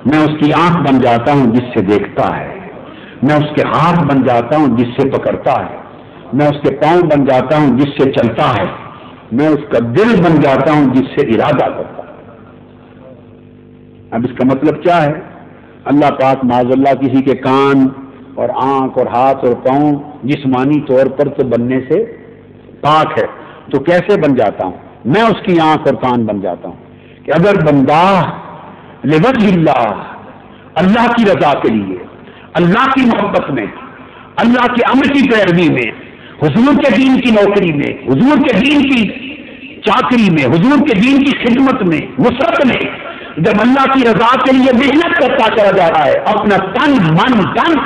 میں اس کی آنکھ بن جاتا ہوں جس سے دیکھتا ہے، میں اس کے ہاتھ بن جاتا ہوں جس سے پکڑتا ہے، میں اس کے پاؤں بن جاتا ہوں جس سے چلتا ہے، میں اس کا دل بن جاتا ہوں جس سے ارادہ کرتا ہے۔ اب اس کا مطلب کیا ہے؟ اللہ پاک معاذ اللہ کسی کے کان اور آنکھ اور ہاتھ اور پاؤں جسمانی طور پر تو بننے سے پاک ہے، تو کیسے بن جاتا ہوں؟ میں اس کی آنکھ اور کان بن جاتا ہوں کہ اگر بندہ لوجہ اللہ کی رضا کے لیے، اللہ کی محبت میں، اللہ کے امر کی پیروی میں، حضور کے دین کی نوکری میں، حضور کے دین کی چاکری میں، حضور کے دین کی خدمت میں، نصرت میں، جب اللہ کی رضا کے لیے محنت کرتا چلا جا رہا ہے، اپنا تن من دن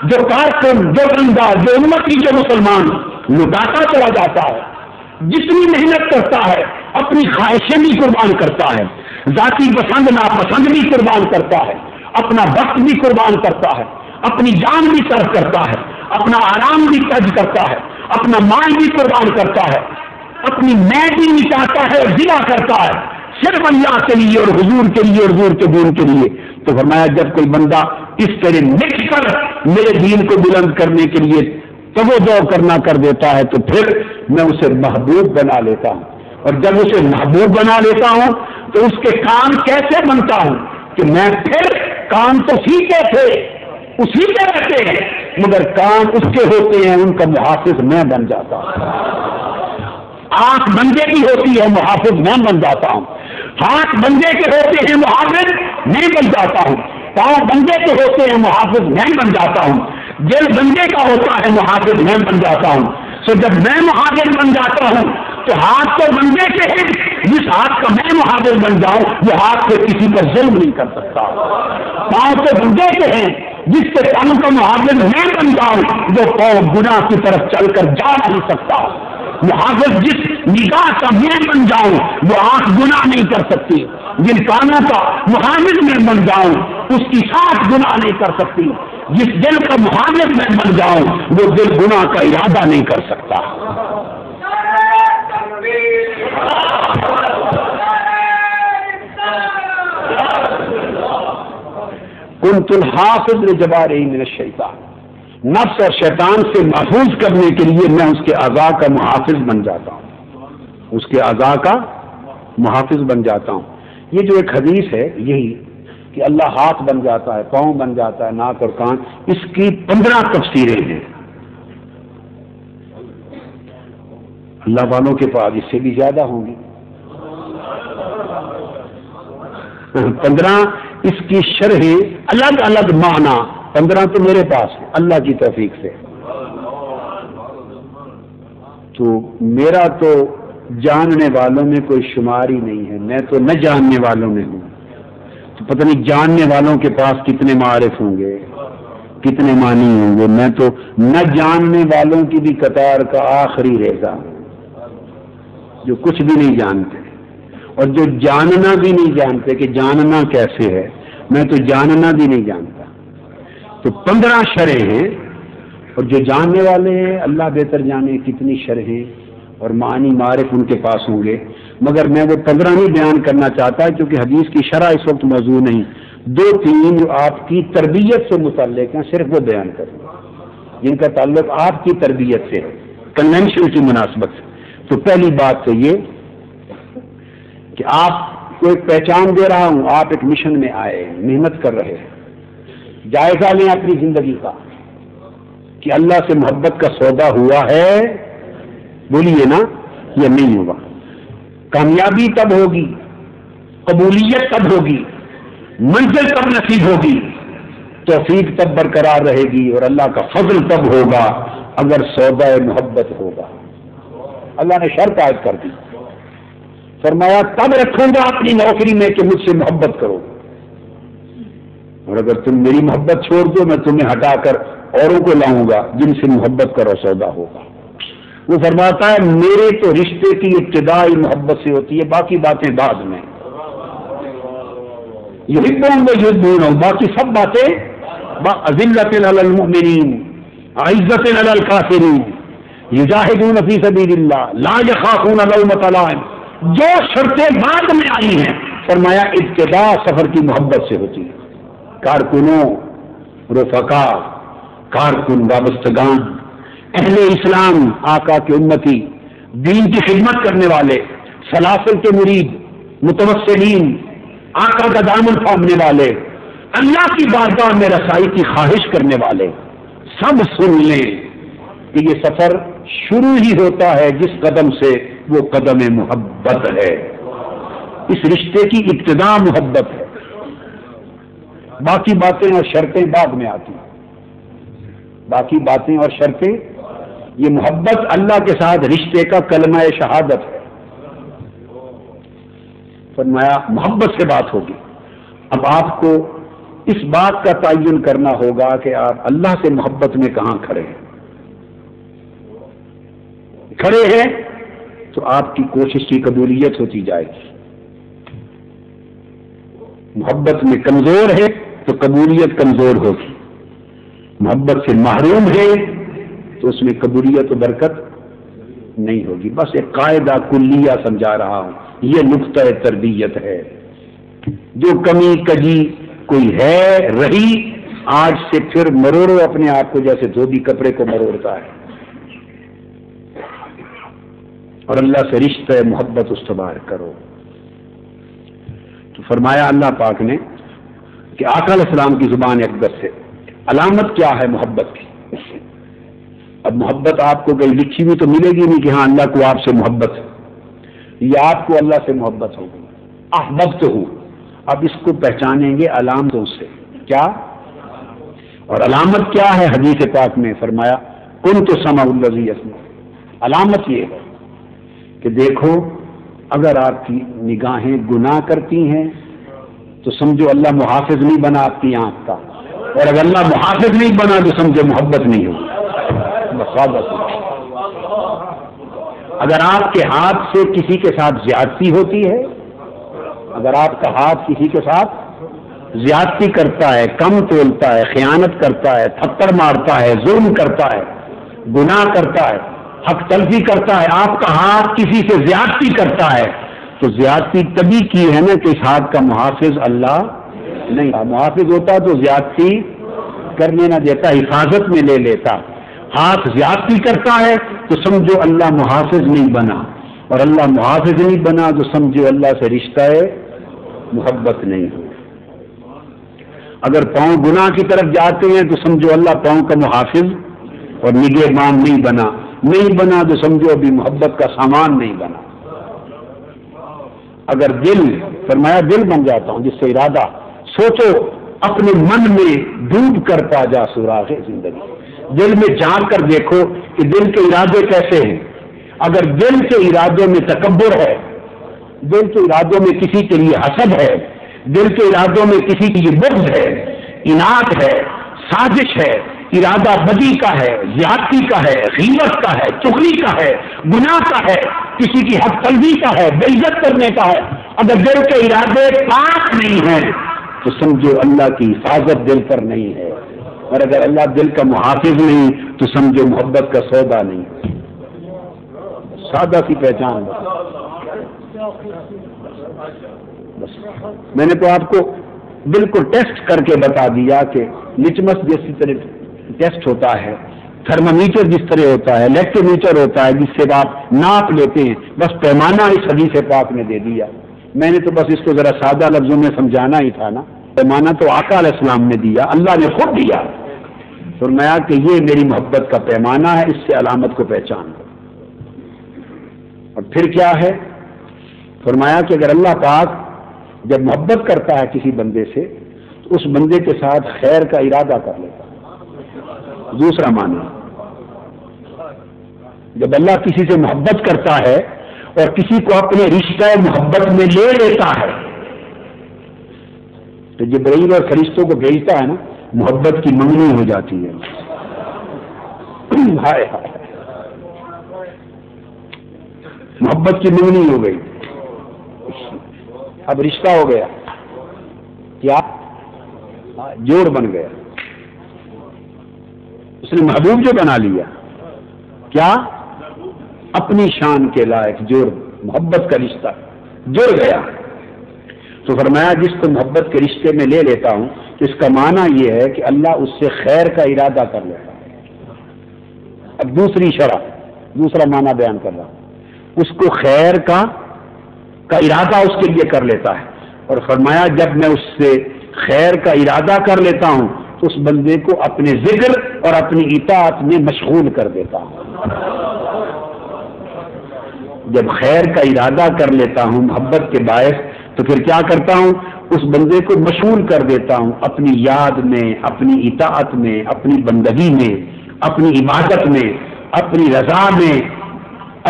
جو کارکن، جو بندہ، جو امتی، جو مسلمان لٹاتا چلا جاتا ہے، جتنی محنت کرتا ہے اپنی خواہشیں بھی قربان کرتا ہے، ذاتی پسند ناپسند بھی قربان کرتا ہے، اپنا وقت بھی قربان کرتا ہے، اپنی جان بھی صرف کرتا ہے، اپنا آرام بھی قرض کرتا ہے، اپنا مال بھی قربان کرتا ہے، اپنی میں بھی مٹاتا ہے اور ضلع کرتا ہے صرف اللہ کے لیے اور حضور کے لیے اور حضور کے دین کے لیے۔ تو فرمایا جب کوئی بندہ اس طرح مٹ کر میرے دین کو بلند کرنے کے لیے توجہ کرنا کر دیتا ہے تو پھر میں اسے محبوب بنا لیتا ہوں، اور جب اسے محبوب بنا لیتا ہوں تو اس کے کام کیسے بنتا ہوں کہ میں پھر کام تو سیکھے تھے اسی کے رہتے ہیں مگر کام اس کے ہوتے ہیں، ان کا محافظ میں بن جاتا ہوں۔ آنکھ بندے کی ہوتی ہے، محافظ میں بن جاتا ہوں۔ ہاتھ بندے کے ہوتے ہیں، محافظ میں بن جاتا ہوں۔ پاؤں بندے کے ہوتے ہیں، محافظ میں بن جاتا ہوں۔ دل بندے کا ہوتا ہے، محافظ میں بن جاتا ہوں۔ سو جب میں محافظ بن جاتا ہوں تو ہاتھ تو بندے کے ہیں، جس ہاتھ کا میں محافظ بن جاؤں وہ ہاتھ سے کسی پر ظلم نہیں کر سکتا۔ پاؤں تو بندے کے ہیں، جس کے کام کا محافظ میں بن جاؤں وہ پاؤں گناہ کی طرف چل کر جا نہیں سکتا۔ محافظ جس نگاہ کا میں بن جاؤں وہ آنکھ گناہ نہیں کر سکتی، جن کانوں کا محافظ میں بن جاؤں اس کی سانس گناہ نہیں کر سکتی، جس دل کا محافظ میں بن جاؤں وہ دل گناہ کا ارادہ نہیں کر سکتا۔ کنت الحافظ لجوارح من الشیطان، نفس اور شیطان سے محفوظ کرنے کے لیے میں اس کے اعضاء کا محافظ بن جاتا ہوں، اس کے اعضاء کا محافظ بن جاتا ہوں۔ یہ جو ایک حدیث ہے یہی کہ اللہ ہاتھ بن جاتا ہے، پاؤں بن جاتا ہے، ناک اور کان، اس کی 15 تفسیریں ہیں۔ اللہ والوں کے پاس اس سے بھی زیادہ ہوں گی، 15 اس کی شرح الگ الگ معنی، 15 تو میرے پاس ہے اللہ کی توفیق سے۔ تو میرا تو جاننے والوں میں کوئی شمار ہی نہیں ہے، میں تو نہ جاننے والوں میں ہوں، تو پتہ نہیں جاننے والوں کے پاس کتنے معارف ہوں گے، کتنے معنی ہوں گے۔ میں تو نہ جاننے والوں کی بھی قطار کا آخری ریزہ ہوں، جو کچھ بھی نہیں جانتے اور جو جاننا بھی نہیں جانتے کہ جاننا کیسے ہے، میں تو جاننا بھی نہیں جانتا۔ تو 15 شرح ہیں، اور جو جاننے والے ہیں اللہ بہتر جانے کتنی شرحیں اور معنی معارف ان کے پاس ہوں گے، مگر میں وہ 15 نہیں بیان کرنا چاہتا کیونکہ حدیث کی شرح اس وقت موضوع نہیں۔ 2-3 جو آپ کی تربیت سے متعلق ہیں صرف وہ بیان کروں جن کا تعلق آپ کی تربیت سے ہے، کنونشن کی مناسبت سے۔ تو پہلی بات تو یہ کہ آپ کو ایک پہچان دے رہا ہوں، آپ ایک مشن میں آئے، محنت کر رہے ہیں، جائزہ لیں اپنی زندگی کا کہ اللہ سے محبت کا سودا ہوا ہے، بولیے نا، یہ نہیں ہوگا۔ کامیابی تب ہوگی، قبولیت تب ہوگی، منزل تب نصیب ہوگی، توفیق تب برقرار رہے گی اور اللہ کا فضل تب ہوگا اگر سودا محبت ہوگا۔ اللہ نے شرط عائد کر دی، فرمایا تب رکھوں گا اپنی نوکری میں کہ مجھ سے محبت کرو، اور اگر تم میری محبت چھوڑ دو میں تمہیں ہٹا کر اوروں کو لاؤں گا جن سے محبت کرو سودا ہوگا۔ وہ فرماتا ہے میرے تو رشتے کی ابتدائی محبت سے ہوتی ہے، باقی باتیں بعد میں، یحبون و یحبون، باقی سب باتیں اذلۃ علی المؤمنین عزۃ علی الکافرین یجاہدون فی سبیل اللہ لا یخافون لومۃ لائم، جو شرطیں بعد میں آئی ہیں فرمایا ابتدا سفر کی محبت سے ہوتی ہے۔ کارکنوں، رفقا، کارکن وابستگان، اہل اسلام، آقا کے امتی، دین کی خدمت کرنے والے، سلاسل کے مرید، متوسلین، آقا کا دامن تھامنے والے، اللہ کی بارگاہ میں رسائی کی خواہش کرنے والے، سب سن لیں کہ یہ سفر شروع ہی ہوتا ہے جس قدم سے، وہ قدم محبت ہے۔ اس رشتے کی ابتدا محبت ہے، باقی باتیں اور شرطیں بعد میں آتی ہیں۔ باقی باتیں اور شرطیں، یہ محبت اللہ کے ساتھ رشتے کا کلمہ شہادت ہے۔ فرمایا محبت سے بات ہوگی۔ اب آپ کو اس بات کا تعین کرنا ہوگا کہ آپ اللہ سے محبت میں کہاں کھڑے ہیں۔ کھڑے ہیں تو آپ کی کوشش کی قبولیت ہوتی جائے گی۔ محبت میں کمزور ہے تو قبولیت کمزور ہوگی، محبت سے محروم ہے تو اس میں قبولیت و برکت نہیں ہوگی۔ بس ایک قاعدہ کلیہ سمجھا رہا ہوں، یہ نقطہ تربیت ہے۔ جو کمی کجی کوئی ہے رہی، آج سے پھر مروڑو اپنے آپ کو جیسے دھوبی کپڑے کو مروڑتا ہے، اور اللہ سے رشتہ محبت استوار کرو۔ تو فرمایا اللہ پاک نے کہ آقا علیہ السلام کی زبان اقدس سے علامت کیا ہے محبت کی۔ اب محبت آپ کو کہیں لکھی ہوئی تو ملے گی نہیں کہ ہاں اللہ کو آپ سے محبت ہے، یا آپ کو اللہ سے محبت ہوگی۔ احببت ہوں، اب اس کو پہچانیں گے علامتوں سے۔ کیا؟ اور علامت کیا ہے؟ حدیث پاک میں فرمایا کنت سمع الذی یسمع۔ علامت یہ ہے کہ دیکھو اگر آپ کی نگاہیں گناہ کرتی ہیں تو سمجھو اللہ محافظ نہیں بنا آپ کی آنکھ کا، اور اگر اللہ محافظ نہیں بنا تو سمجھو محبت نہیں ہوگی۔ اگر آپ کے ہاتھ سے کسی کے ساتھ زیادتی ہوتی ہے، اگر آپ کا ہاتھ کسی کے ساتھ زیادتی کرتا ہے، کم تولتا ہے، خیانت کرتا ہے، تھپڑ مارتا ہے، ظلم کرتا ہے، گناہ کرتا ہے، حق تلفی کرتا ہے، آپ کا ہاتھ کسی سے زیادتی کرتا ہے، تو زیادتی تبھی کی ہے نا کہ اس ہاتھ کا محافظ اللہ نہیں۔ محافظ ہوتا تو زیادتی کرنے نہ دیتا، حفاظت میں لے لیتا۔ ہاتھ زیادتی کرتا ہے تو سمجھو اللہ محافظ نہیں بنا، اور اللہ محافظ نہیں بنا تو سمجھو اللہ سے رشتہ محبت نہیں ہو۔ اگر پاؤں گناہ کی طرف جاتے ہیں تو سمجھو اللہ پاؤں کا محافظ اور نگہبان نہیں بنا، نہیں بنا تو سمجھو ابھی محبت کا سامان نہیں بنا۔ اگر دل، فرمایا دل بن جاتا ہوں جس سے ارادہ، سوچو اپنے من میں ڈوب کر پا جا سراغ زندگی، دل میں جان کر دیکھو کہ دل کے ارادے کیسے ہیں۔ اگر دل کے ارادوں میں تکبر ہے، دل کے ارادوں میں کسی کے لیے حسد ہے، دل کے ارادوں میں کسی کی بغض ہے، اناد ہے، سازش ہے، ارادہ بدی کا ہے، زیادتی کا ہے، غیبت کا ہے، چغلی کا ہے، گناہ کا ہے، کسی کی حق تلفی کا ہے، بے عزت کرنے کا ہے، اگر دل کے ارادے پاک نہیں ہیں تو سمجھو اللہ کی حفاظت دل پر نہیں ہے، اور اگر اللہ دل کا محافظ نہیں تو سمجھو محبت کا سودا نہیں۔ سادہ سی پہچان بس میں نے تو آپ کو بالکل ٹیسٹ کر کے بتا دیا کہ لچمس جیسی طرح ٹیسٹ ہوتا ہے، تھرمامیٹر جس طرح ہوتا ہے، لیکٹومیٹر ہوتا ہے جس سے آپ ناپ لیتے ہیں، بس پیمانہ اس حدیث پاک نے دے دیا۔ میں نے تو بس اس کو ذرا سادہ لفظوں میں سمجھانا ہی تھا نا، پیمانہ تو آقا علیہ السلام نے دیا، اللہ نے خود دیا۔ فرمایا کہ یہ میری محبت کا پیمانہ ہے، اس سے علامت کو پہچان لو۔ اور پھر کیا ہے؟ فرمایا کہ اگر اللہ پاک جب محبت کرتا ہے کسی بندے سے تو اس بندے کے ساتھ خیر کا ارادہ کر لیتا ہے۔ دوسرا معنی، جب اللہ کسی سے محبت کرتا ہے اور کسی کو اپنے رشتہ محبت میں لے لیتا ہے تو جبرائیل اور فرشتوں کو بھیجتا ہے نا، محبت کی منگنی ہو جاتی ہے۔ ہائے ہائے، محبت کی منگنی ہو گئی، اب رشتہ ہو گیا، کیا جوڑ بن گیا۔ اس نے محبوب جو بنا لیا، کیا اپنی شان کے لائق جوڑ، محبت کا رشتہ جڑ گیا۔ تو فرمایا جس کو محبت کے رشتے میں لے لیتا ہوں اس کا معنی یہ ہے کہ اللہ اس سے خیر کا ارادہ کر لیتا ہے۔ اب دوسری شرح، دوسرا معنی بیان کر رہا ہوں، اس کو خیر کا ارادہ اس کے لیے کر لیتا ہے، اور فرمایا جب میں اس سے خیر کا ارادہ کر لیتا ہوں تو اس بندے کو اپنے ذکر اور اپنی اطاعت میں مشغول کر دیتا ہوں۔ جب خیر کا ارادہ کر لیتا ہوں محبت کے باعث تو پھر کیا کرتا ہوں، اس بندے کو مشغول کر دیتا ہوں اپنی یاد میں، اپنی اطاعت میں، اپنی بندگی میں، اپنی عبادت میں، اپنی رضا میں،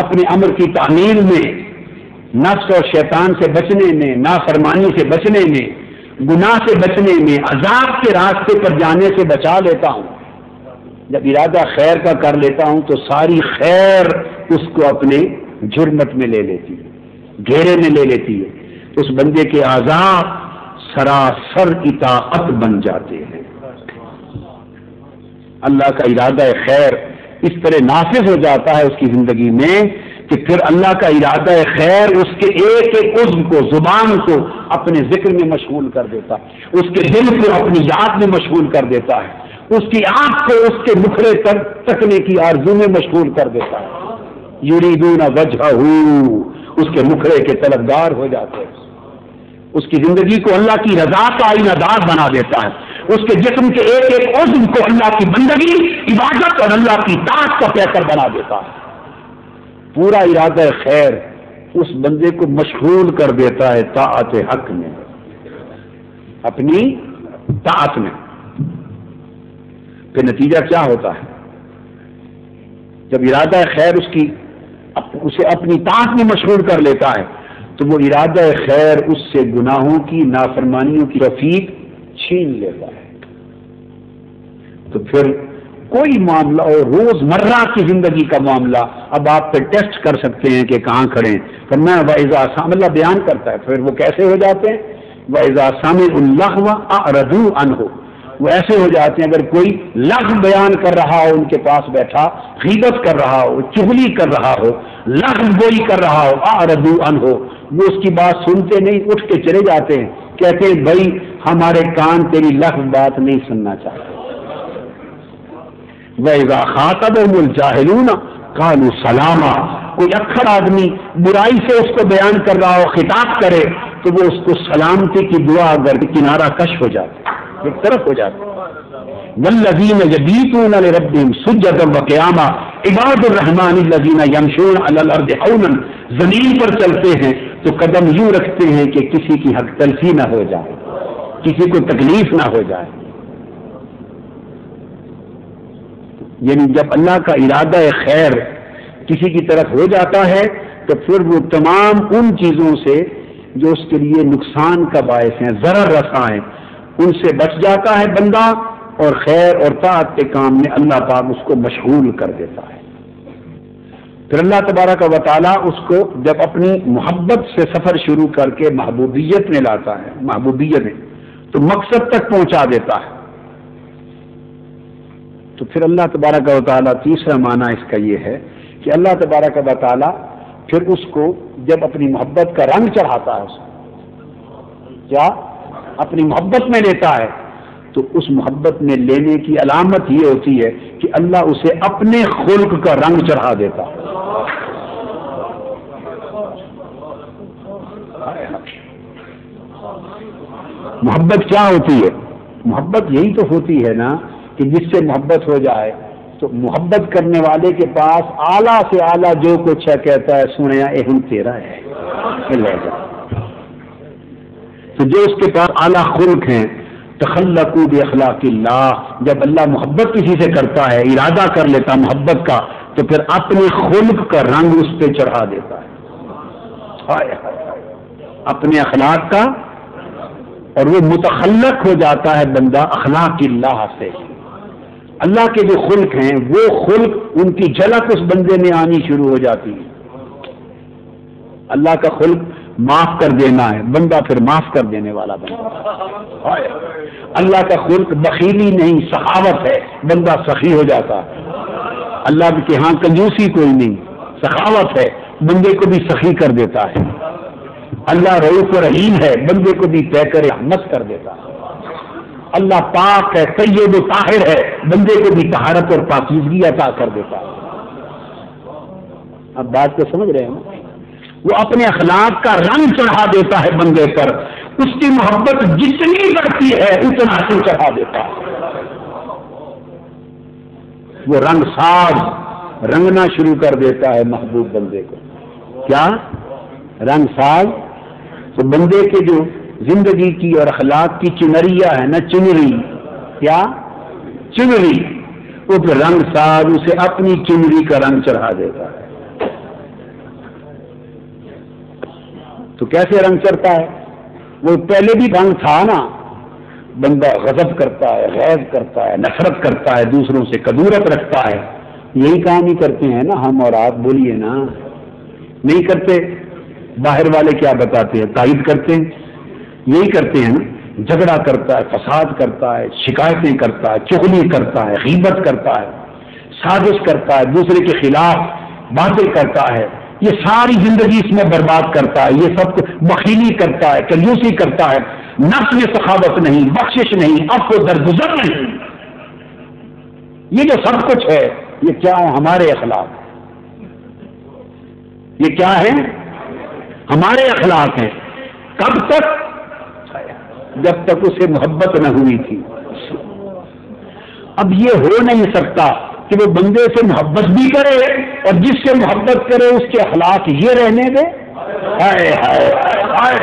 اپنے امر کی تعمیل میں، نفس اور شیطان سے بچنے میں، نافرمانی سے بچنے میں، گناہ سے بچنے میں، عذاب کے راستے پر جانے سے بچا لیتا ہوں۔ جب ارادہ خیر کا کر لیتا ہوں تو ساری خیر اس کو اپنے جرمت میں لے لیتی ہے، گھیرے میں لے لیتی ہے، اس بندے کے اعضاء سراسر اطاعت بن جاتے ہیں۔ اللہ کا ارادہ خیر اس طرح نافذ ہو جاتا ہے اس کی زندگی میں کہ پھر اللہ کا ارادہ خیر اس کے ایک ایک عضو کو، زبان کو اپنے ذکر میں مشغول کر دیتا ہے، اس کے دل کو اپنی یاد میں مشغول کر دیتا ہے، اس کی آنکھ کو اس کے مکھڑے تک تکنے کی آرزو میں مشغول کر دیتا ہے۔ یریدون وجہہ، اس کے مکھڑے کے طلبگار ہو جاتے ہیں، اس کی زندگی کو اللہ کی رضا کا آئینہ دار بنا دیتا ہے، اس کے جسم کے ایک ایک عضو کو اللہ کی بندگی، عبادت اور اللہ کی طاعت کا پیکر بنا دیتا ہے۔ پورا ارادہ خیر اس بندے کو مشغول کر دیتا ہے طاعت حق میں، اپنی طاعت میں۔ پھر نتیجہ کیا ہوتا ہے؟ جب ارادہ خیر اسے اپنی طاعت میں مشغول کر لیتا ہے تو وہ ارادہ خیر اس سے گناہوں کی، نافرمانیوں کی توفیق چھین لیتا ہے۔ تو پھر کوئی معاملہ اور روز مرہ کی زندگی کا معاملہ اب آپ پہ ٹیسٹ کر سکتے ہیں کہ کہاں کھڑے ہیں۔ فرمایا وَإِذَا سَمِعُوا، اللہ بیان کرتا ہے پھر وہ کیسے ہو جاتے ہیں۔ وَإِذَا سَمِعُوا اللَّغْوَ أَعْرَضُوا عَنْهُ، وہ ایسے ہو جاتے ہیں اگر کوئی لغو بیان کر رہا ہو، ان کے پاس بیٹھا غیبت کر رہا ہو، چغلی کر رہا ہو، لغو گوئی کر رہا ہو، أَعْرَضُوا عَنْهُ، وہ اس کی بات سنتے نہیں، اٹھ کے چلے جاتے ہیں، کہتے ہیں بھائی ہمارے کان تیری لغو بات نہیں سننا چاہتے۔ وَإِذَا خَاطَبَهُمُ الْجَاهِلُونَ قَالُوا سَلَامًا، کوئی اکھڑ آدمی برائی سے اس کو بیان کر رہا ہو، خطاب کرے تو وہ اس کو سلامتی کی دعا اگر کنارہ کش ہو جاتے، ایک طرف ہو جاتے۔ وَالَّذِينَ يَبِيتُونَ لِرَبِّهِمْ سُجَّدًا وَقِيَامًا، عباد الرحمن الذين يمشون على الارض حونا، زمین پر چلتے ہیں تو قدم یوں رکھتے ہیں کہ کسی کی حق تلفی نہ ہو جائے، کسی کو تکلیف نہ ہو جائے۔ یعنی جب اللہ کا ارادہ خیر کسی کی طرف ہو جاتا ہے تو پھر وہ تمام ان چیزوں سے جو اس کے لیے نقصان کا باعث ہیں، ضرر رساں ہیں، ان سے بچ جاتا ہے بندہ، اور خیر اور طاعت کے کام میں اللہ پاک اس کو مشغول کر دیتا ہے۔ پھر اللہ تبارک و تعالیٰ اس کو جب اپنی محبت سے سفر شروع کر کے محبوبیت میں لاتا ہے، محبوبیت میں تو مقصد تک پہنچا دیتا ہے۔ تو پھر اللہ تبارک و تعالیٰ تیسرا معنی اس کا یہ ہے کہ اللہ تبارک و تعالیٰ پھر اس کو جب اپنی محبت کا رنگ چڑھاتا ہے، اس کیا اپنی محبت میں لیتا ہے، تو اس محبت میں لینے کی علامت یہ ہوتی ہے کہ اللہ اسے اپنے خلق کا رنگ چڑھا دیتا ہے۔ محبت کیا ہوتی ہے؟ محبت یہی تو ہوتی ہے نا کہ جس سے محبت ہو جائے تو محبت کرنے والے کے پاس اعلیٰ سے اعلیٰ جو کچھ ہے کہتا ہے سنیا اہم تیرا ہے، تو جو اس کے پاس اعلیٰ خلق ہیں، تخلقوا باخلاق اللہ، جب اللہ محبت کسی سے کرتا ہے، ارادہ کر لیتا محبت کا، تو پھر اپنے خلق کا رنگ اس پہ چڑھا دیتا ہے، اپنے اخلاق کا، اور وہ متخلق ہو جاتا ہے بندہ اخلاق اللہ سے۔ اللہ کے جو خلق ہیں وہ خلق، ان کی جھلک اس بندے میں آنی شروع ہو جاتی ہے۔ اللہ کا خلق معاف کر دینا ہے، بندہ پھر معاف کر دینے والا بندہ۔ اللہ کا خلق بخیلی نہیں، سخاوت ہے، بندہ سخی ہو جاتا ہے۔ اللہ کے ہاں کنجوسی کوئی نہیں، سخاوت ہے، بندے کو بھی سخی کر دیتا ہے۔ اللہ رؤوف و رحیم ہے، بندے کو بھی پیکر رحمت کر دیتا ہے۔ اللہ پاک ہے، طیب و طاہر ہے، بندے کو بھی طہارت اور پاکیزگی عطا کر دیتا ہے۔ اب بات کو سمجھ رہے ہیں؟ وہ اپنے اخلاق کا رنگ چڑھا دیتا ہے بندے پر، اس کی محبت جتنی بڑھتی ہے اتنا رنگ چڑھا دیتا ہے۔ وہ رنگ ساز رنگنا شروع کر دیتا ہے محبوب بندے کو۔ کیا رنگ ساز؟ تو بندے کے جو زندگی کی اور اخلاق کی چنریا ہے نا، چنری، کیا چنری، وہ پھر رنگ ساز اسے اپنی چنری کا رنگ چڑھا دیتا ہے۔ تو کیسے رنگ چڑھتا ہے؟ وہ پہلے بھی رنگ تھا نا، بندہ غضب کرتا ہے، غیظ کرتا ہے، نفرت کرتا ہے، دوسروں سے کدورت رکھتا ہے، یہی کام ہی کرتے ہیں نا ہم اور آپ، بولیے نا، نہیں کرتے؟ باہر والے کیا بتاتے ہیں؟ تائید کرتے ہیں، یہی کرتے ہیں نا، جھگڑا کرتا ہے، فساد کرتا ہے، شکایتیں کرتا ہے، چغلی کرتا ہے، غیبت کرتا ہے، سازش کرتا ہے، دوسرے کے خلاف باتیں کرتا ہے، یہ ساری زندگی اس میں برباد کرتا ہے، یہ سب بخیلی کرتا ہے، کنجوسی کرتا ہے، نفس میں سخاوت نہیں، بخشش نہیں، عفو درگزر نہیں، یہ جو سب کچھ ہے یہ کیا ہے؟ ہمارے اخلاق، یہ کیا ہے؟ ہمارے اخلاق ہیں۔ کب تک؟ جب تک اسے محبت نہ ہوئی تھی۔ اب یہ ہو نہیں سکتا کہ وہ بندے سے محبت بھی کرے اور جس سے محبت کرے اس کے اخلاق یہ رہنے دے، ہائے ہائے ہائے،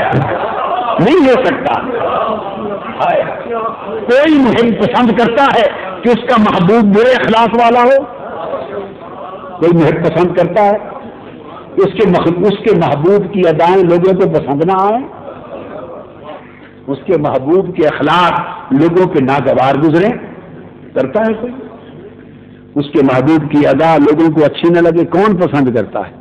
نہیں ہو سکتا۔ کوئی محب پسند کرتا ہے کہ اس کا محبوب برے اخلاق والا ہو؟ کوئی محب پسند کرتا ہے کہ اس کے محبوب کی ادائیں لوگوں کو پسند نہ آئیں، اس کے محبوب کے اخلاق لوگوں کے ناگوار گزریں؟ کرتا ہے کوئی؟ اس کے محبوب کی ادا لوگوں کو اچھی نہ لگے، کون پسند کرتا ہے؟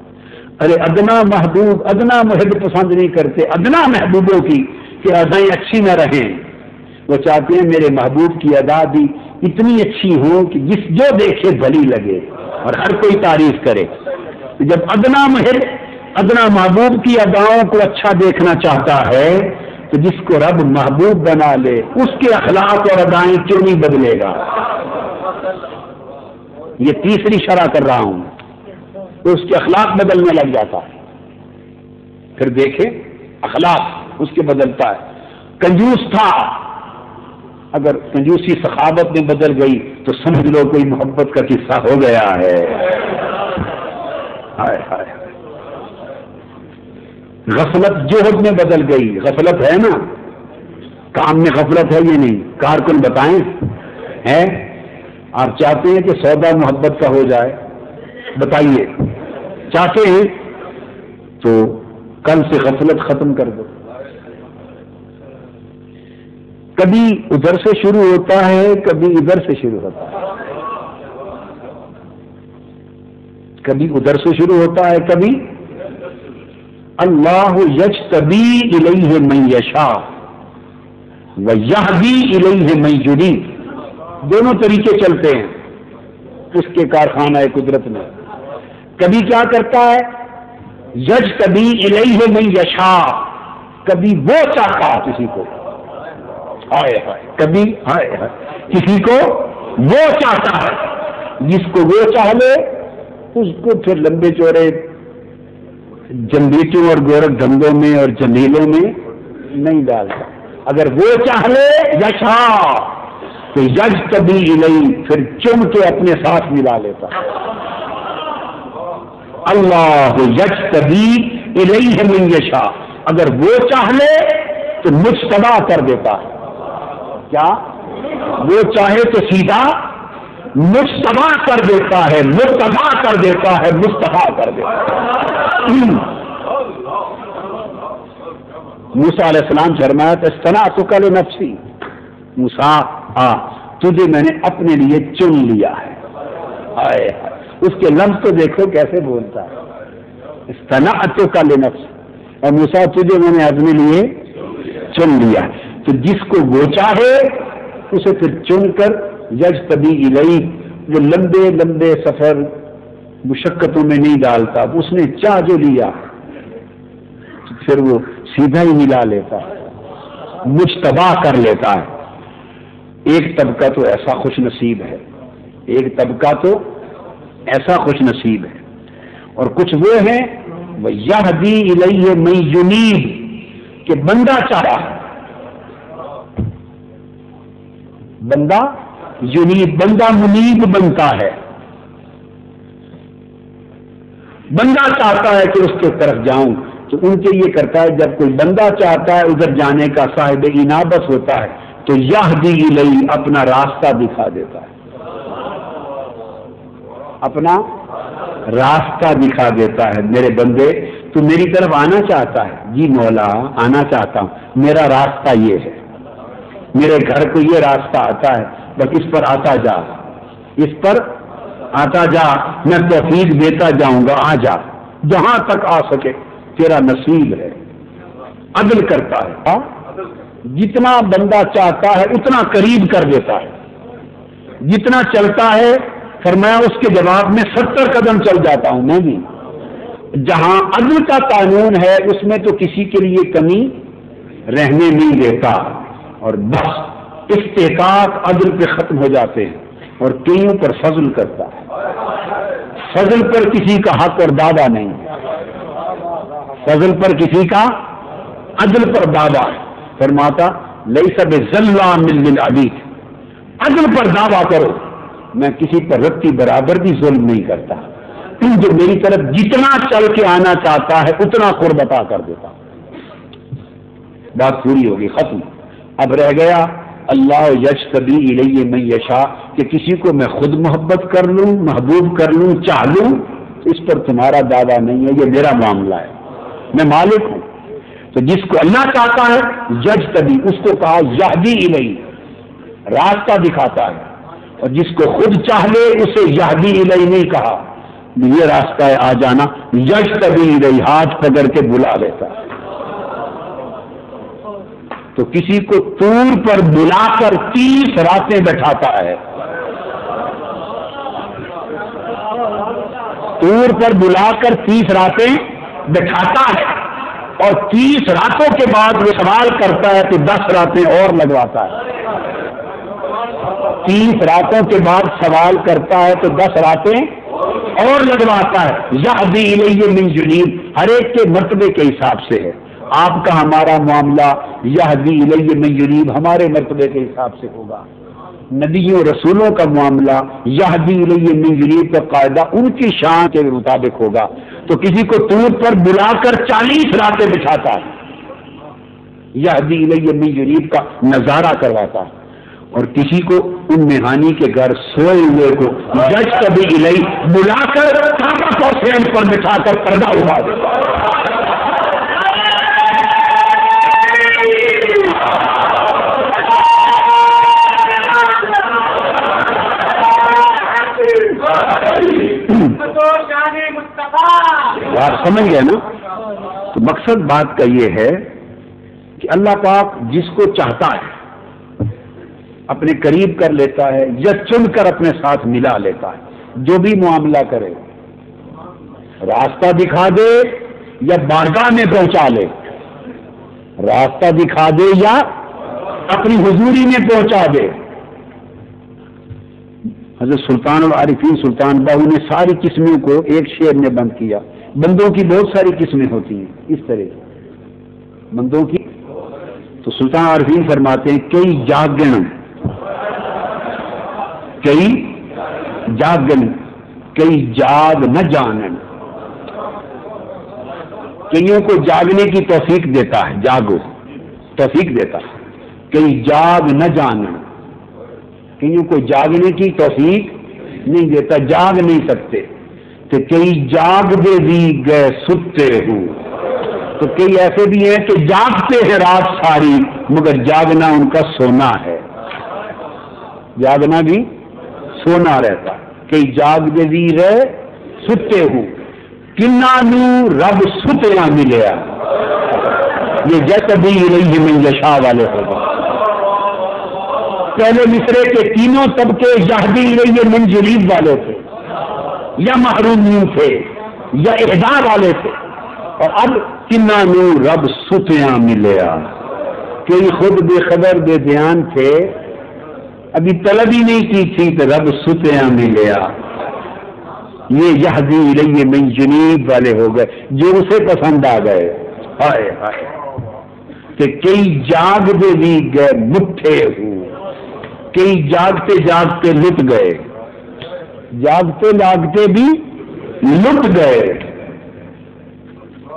ارے ادنا محبوب، ادنا محب پسند نہیں کرتے ادنا محبوبوں کی کہ ادائیں اچھی نہ رہیں، وہ چاہتے ہیں میرے محبوب کی ادا بھی اتنی اچھی ہو کہ جو دیکھے بھلی لگے اور ہر کوئی تعریف کرے۔ جب ادنا محب ادنا محبوب کی اداؤں کو اچھا دیکھنا چاہتا ہے تو جس کو رب محبوب بنا لے اس کے اخلاق اور ادائیں کیوں نہیں بدلے گا؟ یہ تیسری شرح کر رہا ہوں، تو اس کے اخلاق بدلنے لگ جاتا ہے، پھر دیکھیں اخلاق اس کے بدلتا ہے۔ کنجوس تھا، اگر کنجوسی سخاوت میں بدل گئی تو سمجھ لو کوئی محبت کا قصہ ہو گیا ہے۔ ہائے ہائے، غفلت جوہد میں بدل گئی، غفلت ہے نا، کام میں غفلت ہے یہ نہیں، کارکن بتائیں ہے؟ آپ چاہتے ہیں کہ سودا محبت کا ہو جائے؟ بتائیے، چاہتے ہیں تو کل سے غفلت ختم کر دو۔ کبھی ادھر سے شروع ہوتا ہے، کبھی ادھر سے شروع ہوتا ہے، کبھی ادھر سے شروع ہوتا ہے، کبھی اللہ یجتبی الیہ من یشاء ویہدی الیہ من یرید، دونوں طریقے چلتے ہیں اس کے کارخانہ قدرت میں۔ کبھی کیا کرتا ہے؟ یجتبی الیہ من یشاء، کبھی وہ چاہتا ہے کسی کو، ہائے ہائے، کبھی ہائے ہائے کسی کو وہ چاہتا ہے، جس کو وہ چاہ لے اس کو پھر لمبے چوڑے جنبیٹوں اور گورکھ دھندوں میں اور جمیلوں میں نہیں ڈالتا۔ اگر وہ چاہ لے یشا تو یجتبی الیہ، پھر چم کے اپنے ساتھ ملا لیتا۔ اللہ یجتبی الیہ من یشاء، اگر وہ چاہ لے تو مجتبی کر دیتا ہے۔ کیا؟ وہ چاہے تو سیدھا مجتبی کر دیتا ہے، مرتبہ کر دیتا ہے، مصطفیٰ کر دیتا ہے۔ موسیٰ علیہ السلام فرمایا اصطنعتک لنفسی، موسیٰ تجھے میں نے اپنے لیے چن لیا ہے۔ ہائے اس کے لفظ تو دیکھو کیسے بولتا ہے، اصطنعتک لنفسی، اور موسیٰ تجھے میں نے اپنے لیے چن لیا ہے۔ تو جس کو وہ چاہے اسے پھر چن کر یجتبی الیہ، وہ لمبے لمبے سفر مشقتوں میں نہیں ڈالتا، اس نے چاہ جو لیا پھر وہ سیدھا ہی ملا لیتا ہے، مجتبی کر لیتا ہے۔ ایک طبقہ تو ایسا خوش نصیب ہے، ایک طبقہ تو ایسا خوش نصیب ہے، اور کچھ وہ ہیں وَيَهْدِي إِلَيْهِ مَن يُنِيبُ کہ بندہ چاہتا ہے، بندہ یونیب، بندہ منیب بنتا ہے، بندہ چاہتا ہے کہ اس کے طرف جاؤں تو ان کے یہ کرتا ہے، جب کوئی بندہ چاہتا ہے ادھر جانے کا، صاحب انابت ہوتا ہے تو یہدی الیہ اپنا راستہ دکھا دیتا ہے، اپنا راستہ دکھا دیتا ہے، میرے بندے تو میری طرف آنا چاہتا ہے، جی مولا آنا چاہتا ہوں، میرا راستہ یہ ہے، میرے گھر کو یہ راستہ آتا ہے، بس اس پر آتا جا، اس پر آتا جا، میں توفیق دیتا جاؤں گا، آ جا جہاں تک آ سکے، تیرا نصیب ہے، عدل کرتا ہے، جتنا بندہ چاہتا ہے اتنا قریب کر دیتا ہے، جتنا چلتا ہے فرمایا اس کے جواب میں 70 قدم چل جاتا ہوں میں بھی، جہاں عدل کا قانون ہے اس میں تو کسی کے لیے کمی رہنے نہیں دیتا، اور بس استحقاق عدل پہ ختم ہو جاتے ہیں، اور کئیوں پر فضل کرتا ہے، فضل پر کسی کا حق اور دعویٰ نہیں، فضل پر کسی کا عدل پر دعویٰ، فرماتا لیس بظلام للعبید، عدل پر دعویٰ کرو، میں کسی پر رتی برابر بھی ظلم نہیں کرتا، جو میری طرف جتنا چل کے آنا چاہتا ہے اتنا قرب عطا کر دیتا، بات پوری ہوگی، ختم۔ اب رہ گیا اللہ یجتبی الیہ من یشاء کہ کسی کو میں خود محبت کر لوں، محبوب کر لوں، چاہ لوں، اس پر تمہارا دعویٰ نہیں ہے، یہ میرا معاملہ ہے، میں مالک ہوں، تو جس کو اللہ چاہتا ہے یجتبی، اس کو کہا یہدی الیہ، راستہ دکھاتا ہے، اور جس کو خود چاہ لے اسے یہدی الیہ نہیں کہا، یہ راستہ ہے آ جانا، یجتبی الیہ ہاتھ پکڑ کے بلا لیتا ہے، تو کسی کو طور پر بلا کر 30 راتیں بٹھاتا ہے، طور پر بلا کر 30 راتیں بٹھاتا ہے، اور 30 راتوں کے بعد وہ سوال کرتا ہے تو 10 راتیں اور لگواتا ہے، 30 راتوں کے بعد سوال کرتا ہے تو 10 راتیں اور لگواتا ہے، یہدی الیہ من یونیب، ہر ایک کے مرتبے کے حساب سے ہے، آپ کا ہمارا معاملہ یہدی الیہ من یونیب ہمارے مرتبے کے حساب سے ہوگا، نبیوں رسولوں کا معاملہ یہدی الیہ من یونیب کا قاعدہ ان کی شان کے مطابق ہوگا، تو کسی کو طور پر بلا کر 40 راتیں بچھاتا ہے، یہدی الیہ من یونیب کا نظارہ کرواتا ہے، اور کسی کو ام ہانی کے گھر سوئے ہوئے کو یجتبی الیہ بلا کر کعبہ کو سین پر بٹھا کر پردہ اٹھا دیتا ہے، آپ سمجھ گئے نا؟ تو مقصد بات کا یہ ہے کہ اللہ پاک جس کو چاہتا ہے اپنے قریب کر لیتا ہے، یا چن کر اپنے ساتھ ملا لیتا ہے، جو بھی معاملہ کرے، راستہ دکھا دے یا بارگاہ میں پہنچا لے، راستہ دکھا دے یا اپنی حضوری میں پہنچا دے۔ حضرت سلطان العارفین سلطان باہو نے ساری قسموں کو ایک شعر میں بند کیا، بندوں کی بہت ساری قسمیں ہوتی ہیں اس طرح بندوں کی، تو سلطان عارفین فرماتے ہیں کئی جاگن، کئی جاگن، کئی جاگ نہ جانن، کئیوں کو جاگنے کی توفیق دیتا ہے، جاگو توفیق دیتا ہے، کئی جاگ نہ جانن، کئیوں کو جاگنے کی توفیق نہیں دیتا، جاگ نہیں سکتے، کہ کئی جاگ دے بھی گئے ستے ہوں، تو کئی ایسے بھی ہیں کہ جاگتے ہیں رات ساری مگر جاگنا ان کا سونا ہے، جاگنا بھی سونا رہتا، کئی جاگ دے بھی رہے ستے ہوں، کنا نو رب ستیا ملیا، یہ یجتبی الیہ من یشاء والے ہوگا۔ پہلے مصرے کے تینوں طبقے یہدی الیہ من یونیب والے تھے، یا محرومین تھے، یا اہدا والے تھے، اور اب کنا نو رب ستیا ملیا، کئی خود بے خبر بے دھیان تھے، ابھی طلب ہی نہیں کی تھی تو رب ستیاں میں لیا. یہ یہدی الیہ من جنیب والے ہو گئے جو اسے پسند آ گئے. ہائے ہائے کہ کئی جاگتے بھی گئے مٹھے ہوں، کئی جاگتے جاگتے لٹ گئے، جاگتے جاگتے بھی لٹ گئے،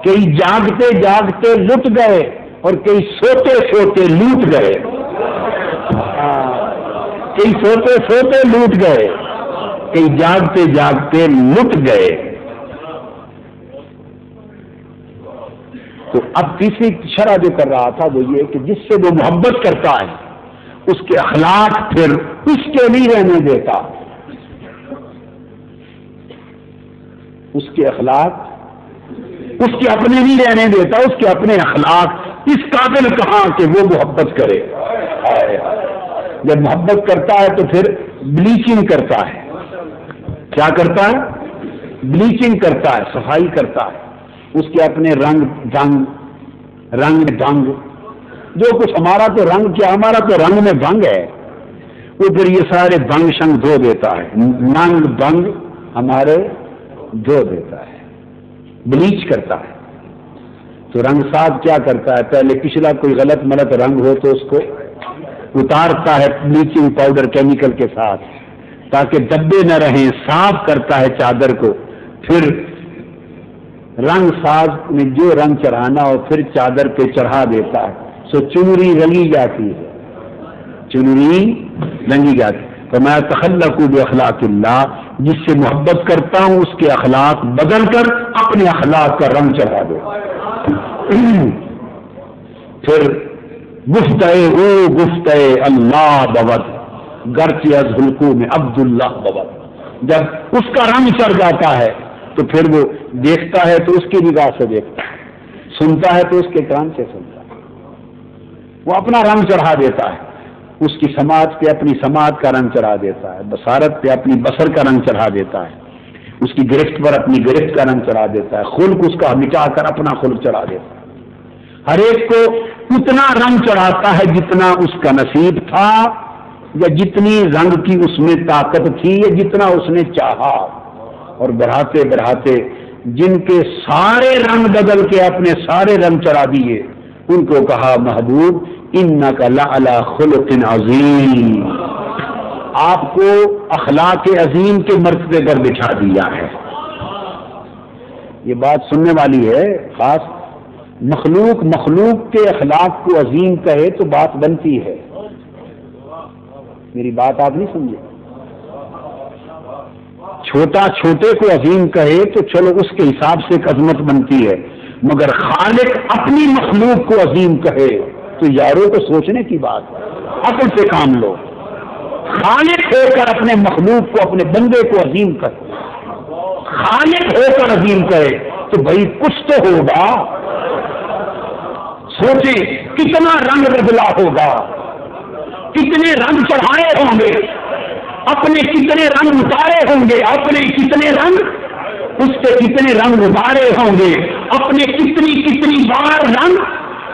کئی جاگتے جاگتے لٹ گئے اور کئی سوتے سوتے لوٹ گئے. کئی سوتے سوتے لوٹ گئے، کئی جاگتے جاگتے لٹ گئے. تو اب تیسری شرح جو کر رہا تھا وہ یہ کہ جس سے وہ محبت کرتا ہے اس کے اخلاق پھر اس کے نہیں رہنے دیتا. اس کے اخلاق اس کے اپنے نہیں رہنے دیتا، اس کے اپنے اخلاق اس قابل کہاں کہ وہ محبت کرے. جب محبت کرتا ہے تو پھر بلیچنگ کرتا ہے. کیا کرتا ہے؟ بلیچنگ کرتا ہے، صفائی کرتا ہے. اس کے اپنے رنگ ڈھنگ جو کچھ ہمارا تو رنگ کیا، ہمارا تو رنگ میں بھنگ ہے، وہ پھر یہ سارے بھنگ شنگ دھو دیتا ہے. ننگ بھنگ ہمارے دھو دیتا ہے، بلیچ کرتا ہے. تو رنگ صاحب کیا کرتا ہے؟ پہلے پچھلا کوئی غلط ملت رنگ ہو تو اس کو اتارتا ہے بلیچنگ پاؤڈر کیمیکل کے ساتھ تاکہ دبے نہ رہیں، صاف کرتا ہے چادر کو. پھر رنگ ساز میں جو رنگ چڑھانا ہو پھر چادر پہ چڑھا دیتا ہے. سو چنری رنگی جاتی ہے، چنری رنگی جاتی. تو میں تخلق باخلاق اللہ، جس سے محبت کرتا ہوں اس کے اخلاق بدل کر اپنے اخلاق کا رنگ چڑھا دو. پھر گفتگے او گفتگے اللہ ببد گرچہ از حلقوں میں عبداللہ ببد. جب اس کا رنگ چڑھ جاتا ہے تو پھر وہ دیکھتا ہے تو اس کی نگاہ سے دیکھتا ہے، سنتا ہے تو اس کے کان سے سنتا ہے. وہ اپنا رنگ چڑھا دیتا ہے، اس کی سماعت پہ اپنی سماعت کا رنگ چڑھا دیتا ہے، بصارت پہ اپنی بصر کا رنگ چڑھا دیتا ہے، اس کی گرفت پر اپنی گرفت کا رنگ چڑھا دیتا ہے، خلق اس کا مٹا کر اپنا خلق چڑھا دیتا ہے. ہر ایک کو اتنا رنگ چڑھاتا ہے جتنا اس کا نصیب تھا یا جتنی رنگ کی اس میں طاقت تھی یا جتنا اس نے چاہا. اور بڑھاتے بڑھاتے جن کے سارے رنگ بدل کے اپنے سارے رنگ چڑھا دیے ان کو کہا محبوب انک لعلی خلق عظیم، آپ کو اخلاق عظیم کے مرتبے پر بٹھا دیا ہے. یہ بات سننے والی ہے. خاص مخلوق کے اخلاق کو عظیم کہے تو بات بنتی ہے. میری بات آپ نہیں سمجھے. چھوٹا چھوٹے کو عظیم کہے تو چلو اس کے حساب سے ایک عظمت بنتی ہے، مگر خالق اپنی مخلوق کو عظیم کہے تو یاروں کو سوچنے کی بات ہے. عقل سے کام لو. خالق ہو کر اپنے مخلوق کو اپنے بندے کو عظیم کہے، خالق ہو کر عظیم کہے تو بھائی کچھ تو ہوگا. سوچیں کتنا رنگ بدلا ہوگا، کتنے رنگ چڑھائے ہوں گے، اپنے کتنے رنگ اتارے ہوں گے، اپنے کتنے رنگ اس پہ کتنے رنگ اتارے ہوں گے، اپنے کتنی بار رنگ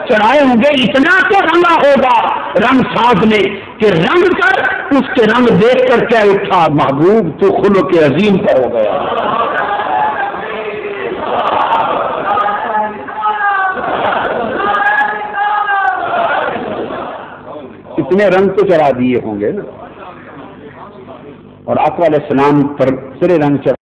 چڑھائے ہوں گے. اتنا تو رنگا ہوگا رنگ ساز نے کہ رنگ کر اس کے رنگ دیکھ کر کیا اٹھا محبوب تو خلق عظیم کا ہو گیا. اتنے رنگ تو چڑھا دیے ہوں گے نا. اور آقا علیہ السلام پر سرے رنگ چڑھا